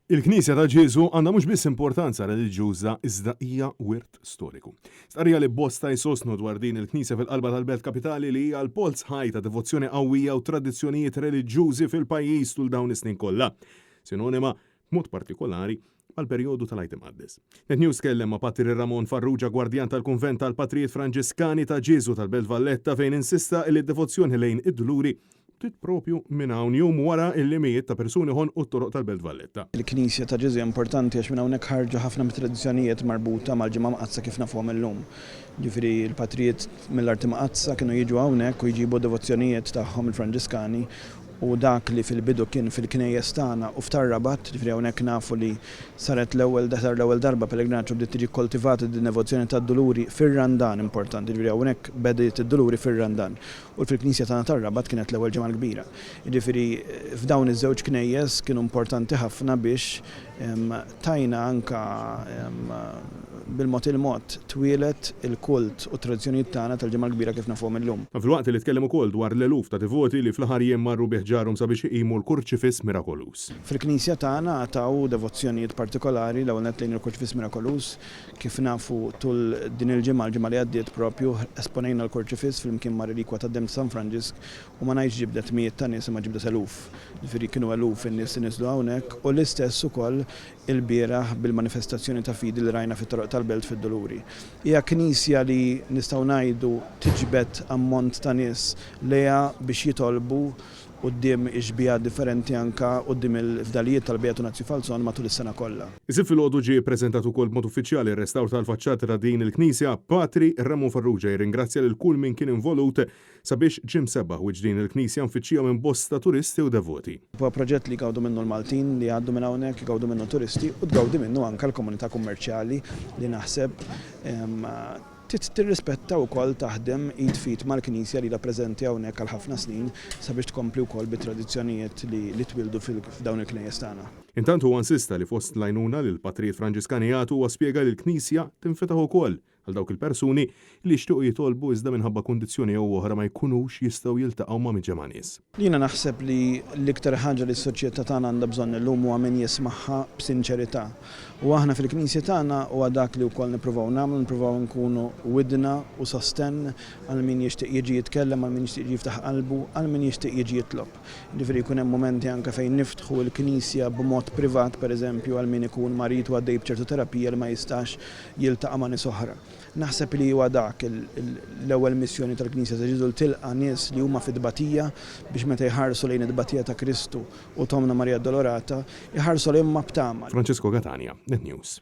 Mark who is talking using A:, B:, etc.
A: Il-Knisja ta' Ġesu għandha mhux biss importanza reliġjuża iżda hija wirt storiku. Starija li bosta jsostnu dwar din il-Knisja fil-qalba tal-Belt Kapitali li hija l-polz ħaj ta' devozzjoni qawwija u tradizzjonijiet reliġjużi fil-pajjiż tul dawn is-snin kollha. Sinonima b'mod partikolari għal-perjodu tal-Għajt Imqaddis. NetNews kellem ma' Patri Ramon Farrugia, gwardjan tal-Kunvent tal-Patrijiet Franġiskani ta' Ġesu tal-Belt Valletta, fejn insista li d-devozzjoni lejn id-dluri tit propju minn hawn jum wara il-limijiet ta' persuni ħonqu t-toroq tal-Belt Valletta.
B: Il-Knisja ta' Ġesu importanti għax minn hawnhekk ħarġu ħafna mit-tradizzjonijiet marbuta mal-ġimgħa Mqazza kif nafuhom illum. Ġifieri l-Patrijiet mill-Art Mqazza kienu jiġu hawnhekk u jġibu devozzjonijiet tagħhom il-Franġiskani u dak li fil-bidu kien fil-knejjes tagħna u f'Tar Rabat, ġifieri hawnhekk nafu li saret l-ewwel darba pellegrinaġġ bdiet tiġi koltivata din-devozzjoni tad-duluri fir-Randan importanti, ġifieri hawnhekk bediet id-duluri fir-Randan. U fil-Knisja tagħna Tar Rabat kienet l-ewwel ġimgħa kbira. Jiġifieri f'dawn iż-żewġ knejjes kienu importanti ħafna biex tajna anka bil-mod il-mod twielet il-kult u tradizzjonijiet tagħna tal-ġimgħa kbira kif nafuhom illum.
A: Filwaqt li tkellem ukoll dwar l-eluf ta' devoti li fl-aħħar jiem marru biħġarhom sabiex iqimu l-Kurċifiss Mirakolus.
B: Fil-Knisja tagħna għataw devozzjonijiet partikolari l-ewwel nett lejn il-Kurċifiss Mirakolus kif nafu tul din il-ġimgħa li għaddiet propju esponejna l-Kurċifiss flimkien ma' relikwa tad-Dem San Franġisk u ma ngħidx ġibdet mijiet ta' nies imma ġibdet eluf. Ġifieri kienu eluf in-nies niżlu hawnhekk u l-istess ukoll il-bieraħ bil-manifestazzjoni ta' fidi li rajna fit-toroq tal-Belt fid-Duluri. Hija knisja li nistgħu ngħidu tiġbed ammont ta' nies lejha biex jitolbu quddiem iġbija differenti anka quddiem il-fdalijiet tal-Beatu Nazzi Falzon matul is-sena kollha.
A: Isib filgħodu ġie ppreżentat ukoll b'mod uffiċjali r-restawr tal-faċċata ta' din il-Knisja. Patri Ramon Farrugia jirringrazzja lil kull min kien involut sabiex ġim sebaħ wiġ din il-Knisja nfittxija minn bosta turisti u devoti.
B: Huwa proġett li gawdu minnu l-Maltin li għaddu minn hawnhekk jgawdu minnu turisti u tgawdi minnu anke l-komunità kummerċjali li naħseb tirrispetta wkoll taħdem id fit mal-Knisja li rappreżenti hawnhekk għal ħafna snin sabiex tkompli wkoll bit-tradizzjonijiet li twildu f'dawn il-knejjes tagħna.
A: Intant huwa insista li fost l-għajnuna lil Patrijiet Franġiskani jagħtu huwa spjega li l-Knisja tinfetaħ ukoll għal dawk il-persuni li jixtiequ jitolbu iżda minħabba kundizzjoni jew oħra ma jkunux jistgħu jiltaqgħu ma' miġġema' nies.
B: Jiena naħseb li l-iktar ħaġa li s-soċjetà tagħna għandha bżonn illum huwa min jismagħha b'sinċerità. U aħna fil-Knisja tagħna huwa dak li wkoll nippruvaw nagħmlu, nippruvaw nkunu widna u sostenn għal min jixtieq jiġi jitkellem, għal min jixtieq jiftaħ qalbu, għal min jixtieq jiġi jitlob. Jiġifieri jkun hemm momenti anke fejn niftħu l-Knisja b'mod privat pereżempju għal min ikun marit u għaddej b'ċertu terapija li ma jistax jiltaqa' ma' nies oħra. Naħseb li huwa dak l-ewwel missjoni tal-Knisja ta' Ġesu tilqa' nies li huma fid-dbatija biex meta jħarsu lejn id-dbatija ta' Kristu u Tomna Marija Addolorata jħarsu lejn ma' b'tama.
A: Francesco Catania, NetNews.